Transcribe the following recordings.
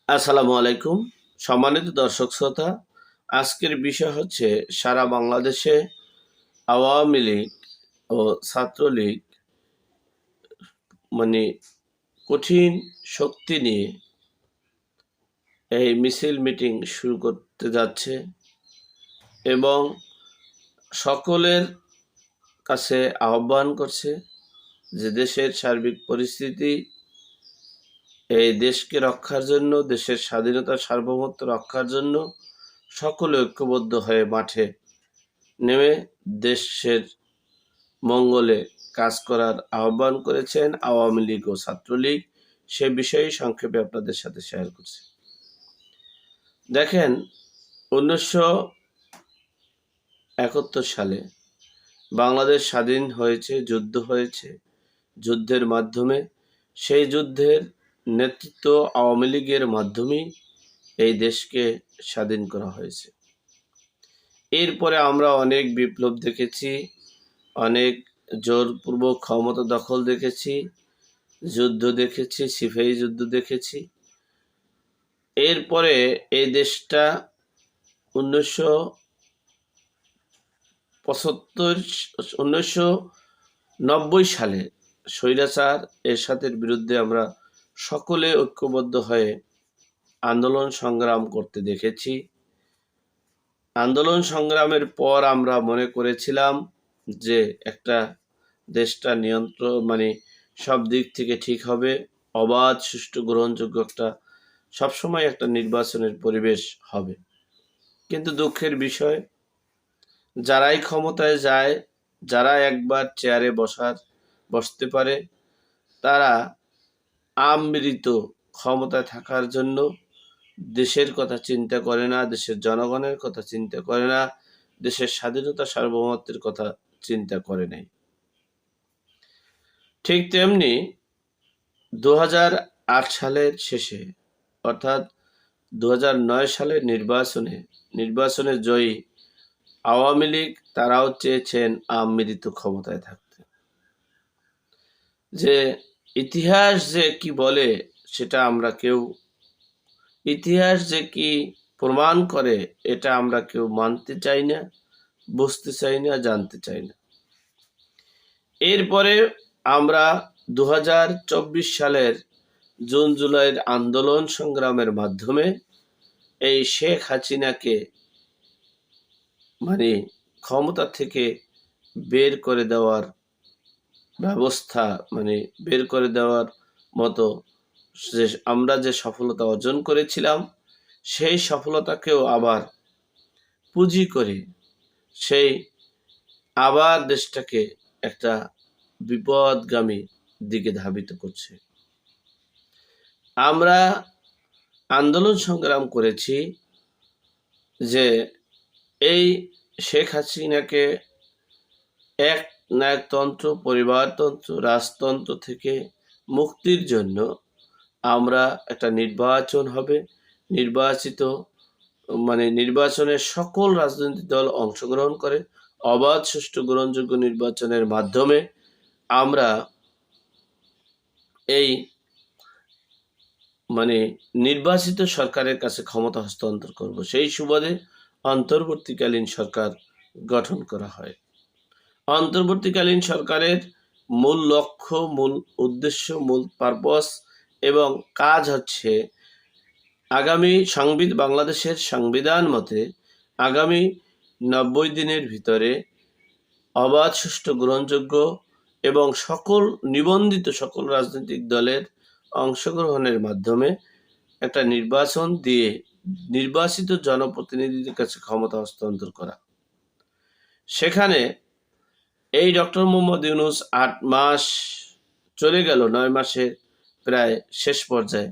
আসসালামু আলাইকুম। সম্মানিত দর্শক শ্রোতা, আজকের বিষয় হচ্ছে সারা বাংলাদেশে আওয়ামী লীগ ও ছাত্রলীগ মানে কঠিন শক্তি নিয়ে এই মিছিল মিটিং শুরু করতে যাচ্ছে এবং সকলের কাছে আহ্বান করছে যে দেশের সার্বিক পরিস্থিতি এই দেশকে রক্ষার জন্য, দেশের স্বাধীনতা সার্বভৌমত্ব রক্ষার জন্য সকলে ঐক্যবদ্ধ হয়ে মাঠে নেমে দেশের মঙ্গলে কাজ করার আহ্বান করেছেন আওয়ামী লীগ ও ছাত্রলীগ। সে বিষয়ে সংক্ষেপে আপনাদের সাথে শেয়ার করছি। দেখেন, 1971 সালে বাংলাদেশ স্বাধীন হয়েছে, যুদ্ধ হয়েছে। যুদ্ধের মাধ্যমে, সেই যুদ্ধের নেতৃত্ব আওয়ামী লীগের মাধ্যমেই এই দেশকে স্বাধীন করা হয়েছে। এরপরে আমরা অনেক বিপ্লব দেখেছি, অনেক জোরপূর্বক ক্ষমতা দখল দেখেছি, যুদ্ধ দেখেছি, সিপাহী যুদ্ধ দেখেছি। এরপরে এই দেশটা 1990 সালে স্বৈরাচার এরশাদের বিরুদ্ধে আমরা সকলে ঐক্যবদ্ধ হয়ে আন্দোলন সংগ্রাম করতে দেখেছি। আন্দোলন সংগ্রামের পর আমরা মনে করেছিলাম যে একটা দেশটা সব দিক থেকে ঠিক হবে, অবাধ, সুষ্ঠু, গ্রহণযোগ্য সবসময় একটা নির্বাচনের পরিবেশ হবে। কিন্তু দুঃখের বিষয়, যারাই ক্ষমতায় যায়, যারা একবার চেয়ারে বসতে পারে, তারা আমৃত ক্ষমতায় থাকার জন্য দেশের কথা চিন্তা করে না, দেশের জনগণের কথা চিন্তা করে না, দেশের স্বাধীনতা সার্বভৌমত্বের কথা চিন্তা করে নাই। ঠিক তেমনি 2008 সালের শেষে, অর্থাৎ 2009 সালের নির্বাচনে জয়ী আওয়ামী লীগ তারাও চেয়েছেন আমৃত ক্ষমতায় থাকতে। যে ইতিহাস যে কি বলে সেটা আমরা কেউ, ইতিহাস যে কি প্রমাণ করে এটা আমরা কেউ মানতে চাই না, বুঝতে চাই না, জানতে চাই না। এরপরে আমরা 2024 সালের জুন জুলাইয়ের আন্দোলন সংগ্রামের মাধ্যমে এই শেখ হাসিনাকে ক্ষমতা থেকে বের করে দেওয়ার ব্যবস্থা, বের করে দেওয়ার মতো যে আমরা যে সফলতা অর্জন করেছিলাম, সেই সফলতাকেও আবার পুঁজি করে সেই আবার দেশটাকে একটা বিপদগামী দিকে ধাবিত করছে। আমরা আন্দোলন সংগ্রাম করেছি যে এই শেখ হাসিনাকে এক নায়কতন্ত্র, পরিবারতন্ত্র, রাজতন্ত্র থেকে মুক্তির জন্য আমরা একটা নির্বাচন হবে, নির্বাচনে সকল রাজনৈতিক দল অংশগ্রহণ করে অবাধ, সুষ্ঠু, গ্রহণযোগ্য নির্বাচনের মাধ্যমে আমরা এই নির্বাচিত সরকারের কাছে ক্ষমতা হস্তান্তর করব। সেই সুবাদে অন্তর্বর্তীকালীন সরকার গঠন করা হয়। অন্তর্বর্তীকালীন সরকারের মূল লক্ষ্য, মূল উদ্দেশ্য, মূল পারপস এবং কাজ হচ্ছে বাংলাদেশের সংবিধান মতে আগামী 90 দিনের ভিতরে অবাধ, সুষ্ঠু, গ্রহণযোগ্য এবং নিবন্ধিত সকল রাজনৈতিক দলের অংশগ্রহণের মাধ্যমে একটা নির্বাচন দিয়ে নির্বাচিত জনপ্রতিনিধিদের কাছে ক্ষমতা হস্তান্তর করা। সেখানে এই ডক্টর মোহাম্মদ ইউনূস 8 মাস চলে গেল, 9 মাসে প্রায় শেষ পর্যায়ে,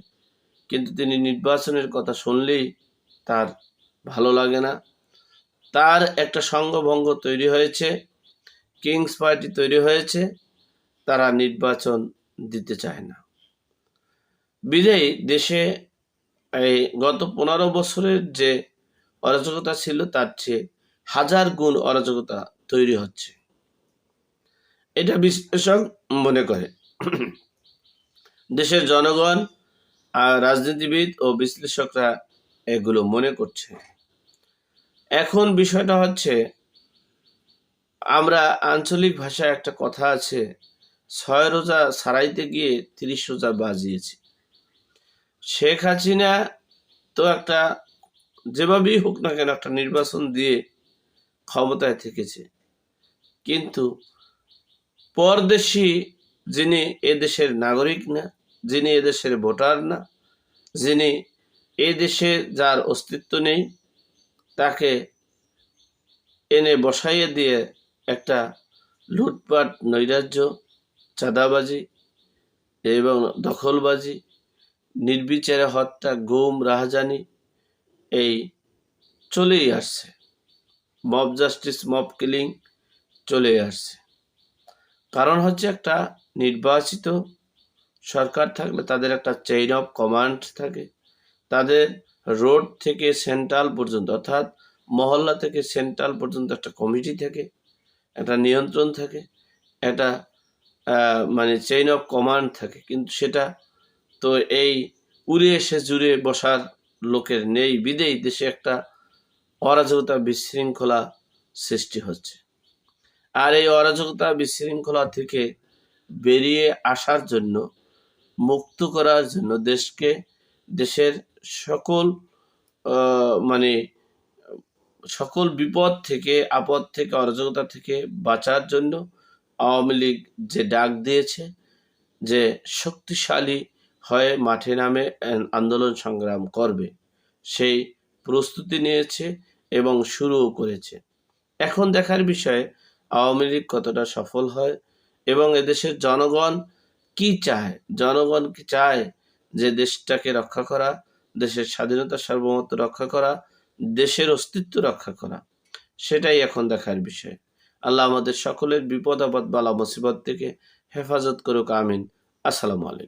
কিন্তু তিনি নির্বাচনের কথা শুনলেই তার ভালো লাগে না। তার একটা সংঘভঙ্গ তৈরি হয়েছে, কিংস পার্টি তৈরি হয়েছে, তারা নির্বাচন দিতে চায় না। বিধায়ী দেশে এই গত 15 বছরের যে অরাজকতা ছিল তার চেয়ে 1000 গুণ অরাজকতা তৈরি হচ্ছে, এটা বিশ্লেষক মনে করে। দেশের জনগণ রাজনীতিবিদ ও বিশ্লেষকরা এগুলো মনে করছে। এখন বিষয়টা হচ্ছে, আমরা আঞ্চলিক ভাষায় একটা কথা আছে, 6 রোজা সারাইতে গিয়ে 30 রোজা বাজিয়েছে। শেখ হাসিনা তো একটা, যেভাবেই হোক না কেন, একটা নির্বাচন দিয়ে ক্ষমতায় থেকেছে, কিন্তু পরদেশি যিনি এদেশের নাগরিক না, যিনি এদেশের ভোটার না, যিনি এই দেশে যার অস্তিত্ব নেই, তাকে এনে বসাইয়ে দিয়ে একটা লুটপাট, নৈরাজ্য, চাঁদাবাজি এবং দখলবাজি, নির্বিচারে হত্যা, গুম, রাহাজানি এই চলেই আসছে। মব জাস্টিস, মব কিলিং চলেই আসছে। কারণ হচ্ছে, একটা নির্বাচিত সরকার থাকলে তাদের একটা চেইন অফ কমান্ড থাকে। তাদের রোড থেকে সেন্ট্রাল পর্যন্ত, অর্থাৎ মহল্লা থেকে সেন্ট্রাল পর্যন্ত একটা কমিটি থাকে, একটা নিয়ন্ত্রণ থাকে, একটা মানে চেইন অফ কমান্ড থাকে। কিন্তু সেটা তো এই উড়ে এসে জুড়ে বসার লোকের নেই, বিদেই দেশে একটা অরাজকতা, বিশৃঙ্খলা সৃষ্টি হচ্ছে। আর এই অরাজকতা, বিশৃঙ্খলা থেকে বেরিয়ে আসার জন্য, মুক্ত করার জন্য, দেশকে, দেশের সকল মানে সকল বিপদ থেকে, আপদ থেকে, অরাজকতা থেকে বাঁচার জন্য আওয়ামী লীগ যে ডাক দিয়েছে, যে শক্তিশালী হয়ে মাঠে নামে আন্দোলন সংগ্রাম করবে, সেই প্রস্তুতি নিয়েছে এবং শুরুও করেছে। এখন দেখার বিষয় আওয়ামী লীগ কতটা সফল হয় এবং এদেশের জনগণ কি চায়। জনগণ কি চায়? যে দেশটাকে রক্ষা করা, দেশের স্বাধীনতা, সার্বভৌমত্ব রক্ষা করা, দেশের অস্তিত্ব রক্ষা করা, সেটাই এখন দেখার বিষয়। আল্লাহ আমাদের সকলের বিপদ আপদ, বালা মুসিবত থেকে হেফাজত করুক, আমিন। আসসালামু আলাইকুম।